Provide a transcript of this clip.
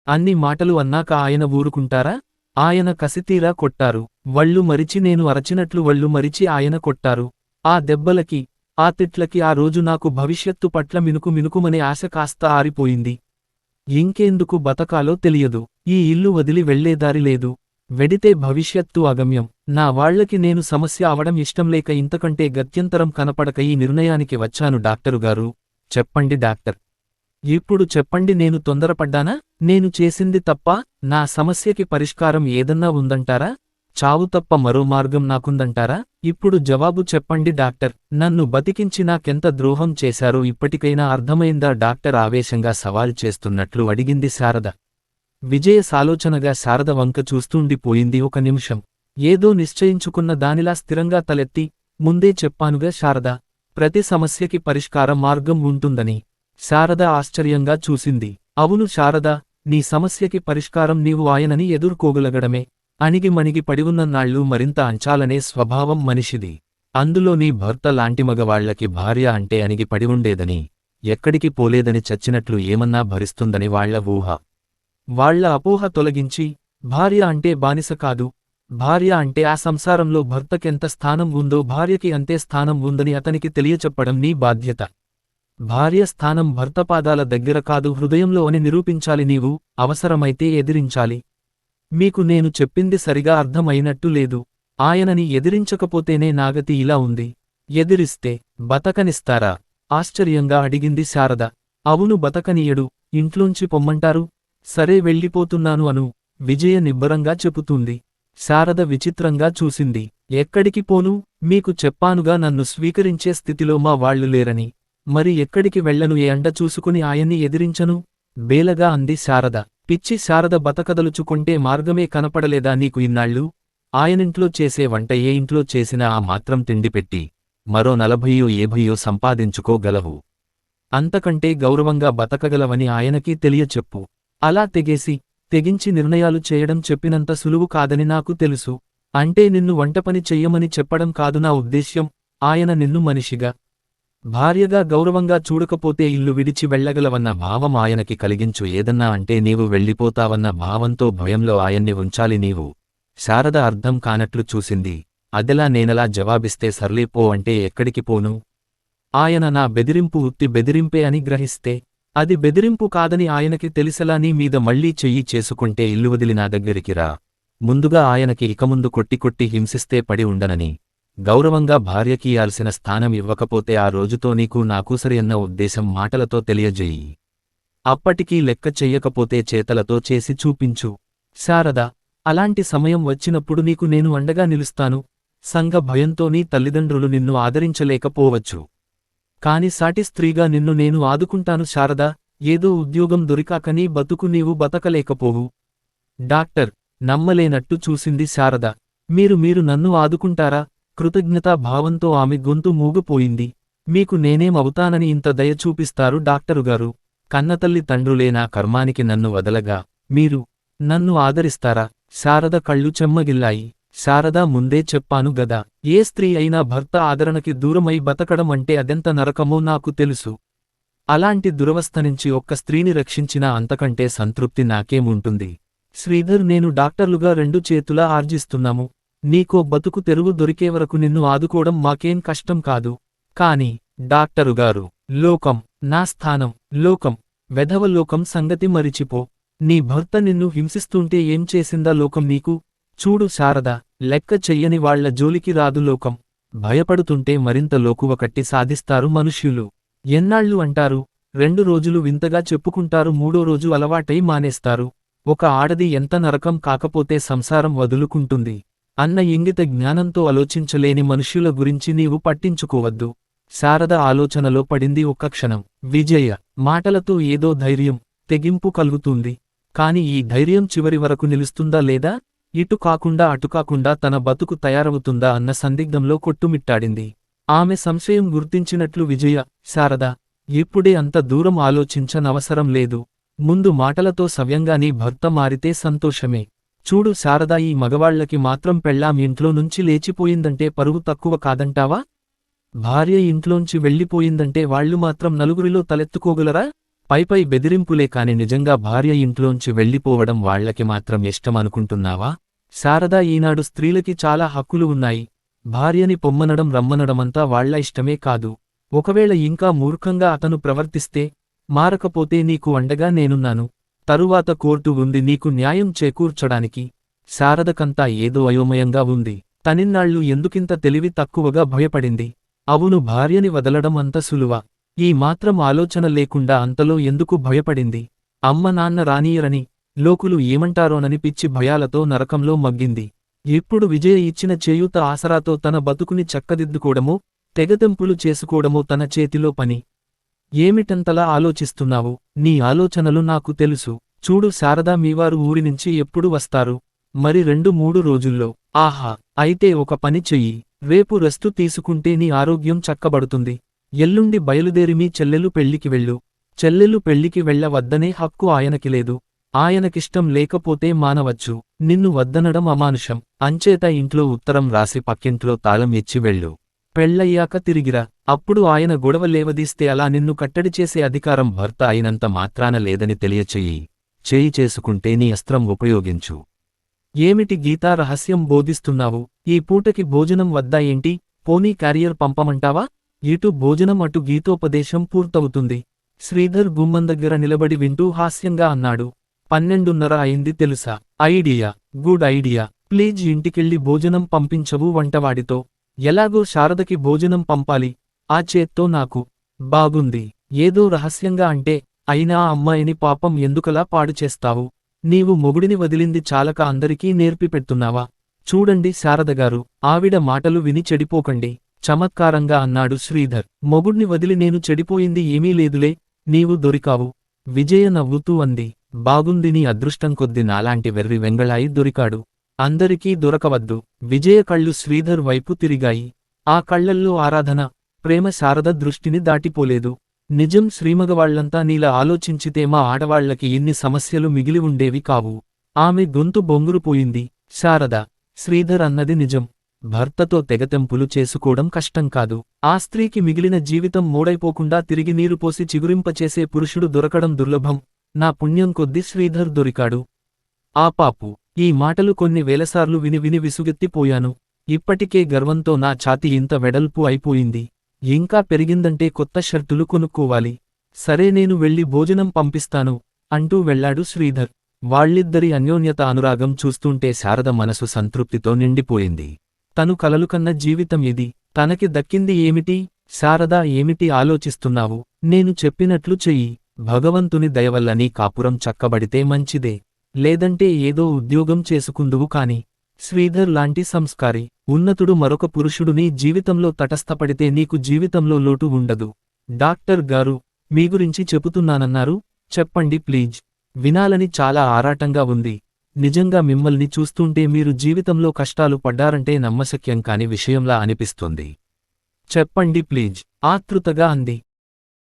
అన్ని మాటలు అన్నాక ఆయన ఊరుకుంటారా? ఆయన కసితీరా కొట్టారు. వళ్ళు మరిచి నేను అరచినట్లు వళ్ళు మరిచి ఆయన కొట్టారు. ఆ దెబ్బలకి, ఆ తిట్లకి ఆ రోజు నాకు భవిష్యత్తు పట్ల మినుకుమనే ఆశ కాస్త ఆరిపోయింది. ఇంకేందుకు బతకాలో తెలియదు. ఈ ఇల్లు వదిలి వెళ్లేదారి లేదు. వెడితే భవిష్యత్తు అగమ్యం. నా వాళ్లకి నేను సమస్య అవడం ఇష్టంలేక ఇంతకంటే గత్యంతరం కనపడక ఈ నిర్ణయానికి వచ్చాను డాక్టరుగారు. చెప్పండి డాక్టర్. ఇప్పుడు చెప్పండి, నేను తొందరపడ్డానా? నేను చేసింది తప్పా? నా సమస్యకి పరిష్కారం ఏదన్నా ఉందంటారా? చావు తప్ప మరో మార్గం నాకుందంటారా? ఇప్పుడు జవాబు చెప్పండి డాక్టర్. నన్ను బతికించి నాకెంత ద్రోహం చేశారో ఇప్పటికైనా అర్థమైందా? డాక్టర్ ఆవేశంగా సవాల్ చేస్తున్నట్లు అడిగింది శారద. విజయ సాలోచనగా శారద వంక చూస్తూండిపోయింది ఒక నిమిషం. ఏదో నిశ్చయించుకున్న దానిలా స్థిరంగా తలెత్తి, ముందే చెప్పానుగా శారద, ప్రతి సమస్యకి పరిష్కార మార్గం ఉంటుందని. శారద ఆశ్చర్యంగా చూసింది. అవును శారద, నీ సమస్యకి పరిష్కారం నీవు ఆయనని ఎదుర్కోగలగడమే. అణిగిమణిగి పడివున్న నాళ్ళు మరింత అంచాలనే స్వభావం మనిషిది. అందులో నీ భర్త లాంటి మగవాళ్లకి భార్య అంటే అణిగి పడివుండేదని, ఎక్కడికి పోలేదని, చచ్చినట్లు ఏమన్నా భరిస్తుందని వాళ్ల ఊహ. వాళ్ల అపోహ తొలగించి, భార్య అంటే బానిస కాదు, భార్య అంటే ఆ సంసారంలో భర్తకెంత స్థానం ఉందో భార్యకి అంతే స్థానం ఉందని అతనికి తెలియచెప్పడం నీ బాధ్యత. భార్య స్థానం భర్త పాదాల దగ్గర కాదు, హృదయంలో అని నిరూపించాలి నీవు. అవసరమైతే ఎదిరించాలి. మీకు నేను చెప్పింది సరిగా అర్థం అయినట్టు లేదు. ఆయనని ఎదిరించకపోతేనే నాగతి ఇలా ఉంది. ఎదిరిస్తే బతకనిస్తారా? ఆశ్చర్యంగా అడిగింది శారద. అవును, బతకనీయడు. ఇంట్లోంచి పొమ్మంటారు? సరే, వెళ్ళిపోతున్నాను అను. విజయ నిబ్బరంగా చెబుతుంది. శారద విచిత్రంగా చూసింది. ఎక్కడికి పోను? మీకు చెప్పానుగా నన్ను స్వీకరించే స్థితిలో మా వాళ్లు లేరని. మరి ఎక్కడికి వెళ్లను? ఏ అండ చూసుకుని ఆయన్ని ఎదిరించను? బేలగా అంది శారద. పిచ్చి శారద, బతకదలుచుకుంటే మార్గమే కనపడలేదా నీకు ఇన్నాళ్ళు? ఆయనింట్లో చేసే వంట ఏ ఇంట్లో చేసినా ఆ మాత్రం తిండిపెట్టి మరో 40-50 సంపాదించుకోగలవు. అంతకంటే గౌరవంగా బతకగలవని ఆయనకి తెలియచెప్పు. అలా తెగించి నిర్ణయాలు చేయడం చెప్పినంత సులువు కాదని నాకు తెలుసు. అంటే నిన్ను వంటపని చెయ్యమని చెప్పడం కాదు నా ఉద్దేశ్యం. ఆయన నిన్ను మనిషిగా, భార్యగా గౌరవంగా చూడకపోతే ఇల్లు విడిచి వెళ్లగలవన్న భావం ఆయనకి కలిగించు. ఏదన్నా అంటే నీవు వెళ్ళిపోతావన్న భావంతో, భయంలో ఆయన్ని ఉంచాలి నీవు. శారద అర్థం కానట్లు చూసింది. అదెలా? నేనలా జవాబిస్తే సర్లేపో అంటే ఎక్కడికి పోను? ఆయన నా బెదిరింపు ఉత్తి బెదిరింపే అని గ్రహిస్తే, అది బెదిరింపు కాదని ఆయనకి తెలిసెలా నీ మీద మళ్లీ చెయ్యి చేసుకుంటే ఇల్లు వదిలి నా దగ్గరికి రా. ముందుగా ఆయనకి ఇకముందు కొట్టి హింసిస్తే పడి ఉండనని, గౌరవంగా భార్యకియాల్సిన స్థానం ఇవ్వకపోతే ఆ రోజుతో నీకు నాకు సరియన్న ఉద్దేశం మాటలతో తెలియజేయి. అప్పటికీ లెక్క చెయ్యకపోతే చేతలతో చేసి చూపించు. శారద, అలాంటి సమయం వచ్చినప్పుడు నీకు నేను అండగా నిలుస్తాను. సంఘ భయంతో నీ తల్లిదండ్రులు నిన్ను ఆదరించలేకపోవచ్చు. కాని సాటి స్త్రీగా నిన్ను నేను ఆదుకుంటాను శారదా. ఏదో ఉద్యోగం దొరికాక నీ బతుకు నీవు బతకలేకపోవు. డాక్టర్ నమ్మలేనట్టు చూసింది శారద. మీరు నన్ను ఆదుకుంటారా? కృతజ్ఞతా భావంతో ఆమె గొంతు మూగపోయింది. మీకు నేనేమవుతానని ఇంత దయ చూపిస్తారు డాక్టరుగారు? కన్నతల్లి తండ్రులే నా కర్మానికి నన్ను వదలగా మీరు నన్ను ఆదరిస్తారా? శారద కళ్ళు చెమ్మగిల్లాయి. శారదా, ముందే చెప్పాను గదా, ఏ స్త్రీ అయినా భర్త ఆదరణకి దూరమై బతకడం అంటే అదెంత నరకమో నాకు తెలుసు. అలాంటి దురవస్థ నుంచి ఒక్క స్త్రీని రక్షించినా అంతకంటే సంతృప్తి నాకేముంటుంది. శ్రీధర్, నేను డాక్టర్లుగా 2 చేతులా ఆర్జిస్తున్నాము. నీకో బతుకు తెరువు దొరికే వరకు నిన్ను ఆదుకోవడం మాకేం కష్టం కాదు. కాని డాక్టరుగారు, లోకం, నా స్థానం, లోకం, వెధవ లోకం సంగతి మరిచిపో. నీ భర్త నిన్ను హింసిస్తుంటే ఏం చేసిందా లోకం నీకు? చూడు శారద, లెక్క చెయ్యని వాళ్ల జోలికి రాదు లోకం. భయపడుతుంటే మరింత లోకువ కట్టి సాధిస్తారు మనుష్యులు. ఎన్నాళ్ళు అంటారు? 2 రోజులు వింతగా చెప్పుకుంటారు, 3వ రోజు అలవాటై మానేస్తారు. ఒక ఆడది ఎంత నరకం కాకపోతే సంసారం వదులుకుంటుంది అన్న ఇంగిత జ్ఞానంతో ఆలోచించలేని మనుష్యుల గురించి నీవు పట్టించుకోవద్దు. శారద ఆలోచనలో పడింది ఒక్క క్షణం. విజయ మాటలతో ఏదో ధైర్యం, తెగింపు కలుగుతుంది. కాని ఈ ధైర్యం చివరి వరకు నిలుస్తుందా లేదా? ఇటు కాకుండా అటు కాకుండా తన బతుకు తయారవుతుందా అన్న సందిగ్ధంలో కొట్టుమిట్టాడింది. ఆమె సంశయం గుర్తించినట్లు విజయ, శారద, ఇప్పుడే అంత దూరం ఆలోచించనవసరం లేదు. ముందు మాటలతో సవ్యంగా నీ భర్త మారితే సంతోషమే. చూడు శారదా, ఈ మగవాళ్లకి మాత్రం పెళ్ళాం ఇంట్లో నుంచి లేచిపోయిందంటే పరువు తక్కువ కాదంటావా? భార్య ఇంట్లోంచి వెళ్ళిపోయిందంటే వాళ్లు మాత్రం నలుగురిలో తలెత్తుకోగలరా? పైపై బెదిరింపులే కాని నిజంగా భార్య ఇంట్లోంచి వెళ్ళిపోవడం వాళ్లకి మాత్రం ఇష్టమనుకుంటున్నావా? శారదా ఈనాడు స్త్రీలకి చాలా హక్కులు ఉన్నాయి. భార్యని పొమ్మనడం రమ్మనడమంతా వాళ్ల ఇష్టమే కాదు. ఒకవేళ ఇంకా మూర్ఖంగా అతను ప్రవర్తిస్తే, మారకపోతే నీకు అండగా నేనున్నాను. తరువాత కోర్టు ఉంది నీకు న్యాయం చేకూర్చడానికి. శారదకంతా ఏదో అయోమయంగా ఉంది. తనిన్నాళ్ళు ఎందుకింత తెలివి తక్కువగా భయపడింది? అవును, భార్యని వదలడం అంత సులువా? ఈ మాత్రం ఆలోచన లేకుండా అంతలో ఎందుకు భయపడింది? అమ్మ నాన్న రానీయరని, లోకులు ఏమంటారోనని పిచ్చి భయాలతో నరకంలో మగ్గింది. ఇప్పుడు విజయ ఇచ్చిన చేయూత ఆసరాతో తన బతుకుని చక్కదిద్దుకోవడమో, తెగతెంపులు చేసుకోవడమో తన చేతిలో పని. ఏమిటంతలా ఆలోచిస్తున్నావు? నీ ఆలోచనలు నాకు తెలుసు. చూడు శారదా, మీవారు ఊరినుంచి ఎప్పుడు వస్తారు? మరి 2-3 రోజుల్లో. ఆహా, అయితే ఒక పని చెయ్యి. రేపు రెస్టు తీసుకుంటే నీ ఆరోగ్యం చక్కబడుతుంది. ఎల్లుండి బయలుదేరి మీ చెల్లెలు పెళ్లికి వెళ్ళు. చెల్లెలు పెళ్లికి వెళ్ళవద్దనే హక్కు ఆయనకి లేదు. ఆయనకిష్టం లేకపోతే మానవచ్చు. నిన్ను వద్దనడం అమానుషం. అంచేత ఇంట్లో ఉత్తరం రాసి పక్కింట్లో తాళం ఇచ్చి వెళ్ళు. పెళ్లయ్యాక తిరిగిరా. అప్పుడు ఆయన గొడవ లేవదీస్తే అలా నిన్ను కట్టడి చేసే అధికారం భర్త అయినంత మాత్రాన లేదని తెలియచెయ్యి. చేయి చేసుకుంటే నీ అస్త్రం ఉపయోగించు. ఏమిటి గీతా రహస్యం బోధిస్తున్నావు? ఈ పూటకి భోజనం వద్దా ఏంటి? పోనీ క్యారియర్ పంపమంటావా? ఇటు భోజనం అటు గీతోపదేశం పూర్తవుతుంది. శ్రీధర్ గుమ్మం దగ్గర నిలబడి వింటూ హాస్యంగా అన్నాడు. 12:30 అయింది తెలుసా? Idea, good idea. ప్లీజ్ ఇంటికెళ్ళి భోజనం పంపించవు వంటవాడితో. ఎలాగో శారదకి భోజనం పంపాలి. ఆ చేత్తో నాకు. బాగుంది. ఏదో రహస్యంగా అంటే, అయినా ఆ అమ్మాయిని పాపం ఎందుకలా పాడు చేస్తావు? నీవు మొగుడిని వదిలింది చాలక అందరికీ నేర్పిపెడుతున్నావా? చూడండి శారదగారు, ఆవిడ మాటలు విని చెడిపోకండి, చమత్కారంగా అన్నాడు శ్రీధర్. మొగుడ్ని వదిలి నేను చెడిపోయింది ఏమీ లేదులే, నీవు దొరికావు. విజయ నవ్వుతూ అంది. బాగుంది, నీ అదృష్టం కొద్ది నాలాంటి వెర్రి వెంగళాయి దొరికాడు. అందరికీ దొరకవద్దు. విజయ కళ్ళు శ్రీధర్ వైపు తిరిగాయి. ఆ కళ్లల్లో ఆరాధన, ప్రేమ శారద దృష్టిని దాటిపోలేదు. నిజం, శ్రీమగవాళ్లంతా నీలా ఆలోచించితే మా ఆడవాళ్లకి ఇన్ని సమస్యలు మిగిలి ఉండేవి కావు. ఆమె గొంతు బొంగురుపోయింది. శారద, శ్రీధర్ అన్నది నిజం. భర్తతో తెగతెంపులు చేసుకోవడం కష్టం కాదు. ఆ స్త్రీకి మిగిలిన జీవితం మూడైపోకుండా తిరిగి నీరుపోసి చిగురింపచేసే పురుషుడు దొరకడం దుర్లభం. నా పుణ్యం కొద్దీ శ్రీధర్ దొరికాడు. ఆ పాపు. ఈ మాటలు కొన్ని వేలసార్లు విని విని విసుగెత్తిపోయాను. ఇప్పటికే గర్వంతో నా ఛాతీ ఇంత వెడల్పు అయిపోయింది. ఇంకా పెరిగిందంటే కొత్త షర్టులు కొనుక్కోవాలి. సరే, నేను వెళ్ళి భోజనం పంపిస్తాను అంటూ వెళ్లాడు శ్రీధర్. వాళ్ళిద్దరి అన్యోన్యత అనురాగం చూస్తుంటే శారద మనసు సంతృప్తితో నిండిపోయింది. తను కలలుకన్న జీవితం ఇది. తనకి దక్కింది ఏమిటి? శారదా, ఏమిటి ఆలోచిస్తున్నావు? నేను చెప్పినట్లు చెయ్యి. భగవంతుని దయవల్ల నీ కాపురం చక్కబడితే మంచిదే. లేదంటే ఏదో ఉద్యోగం చేసుకుందువు కాని. శ్రీధర్ లాంటి సంస్కారి, ఉన్నతుడు మరొక పురుషుడు నీ జీవితంలో తటస్థపడితే నీకు జీవితంలో లోటు ఉండదు. డాక్టర్ గారు, మీ గురించి చెబుతున్నానన్నారు? చెప్పండి ప్లీజ్. వినాలని చాలా ఆరాటంగా ఉంది. నిజంగా మిమ్మల్ని చూస్తుంటే మీరు జీవితంలో కష్టాలు పడ్డారంటే నమ్మశక్యం కాని విషయంలా అనిపిస్తుంది. చెప్పండి ప్లీజ్, ఆతృతగా అంది.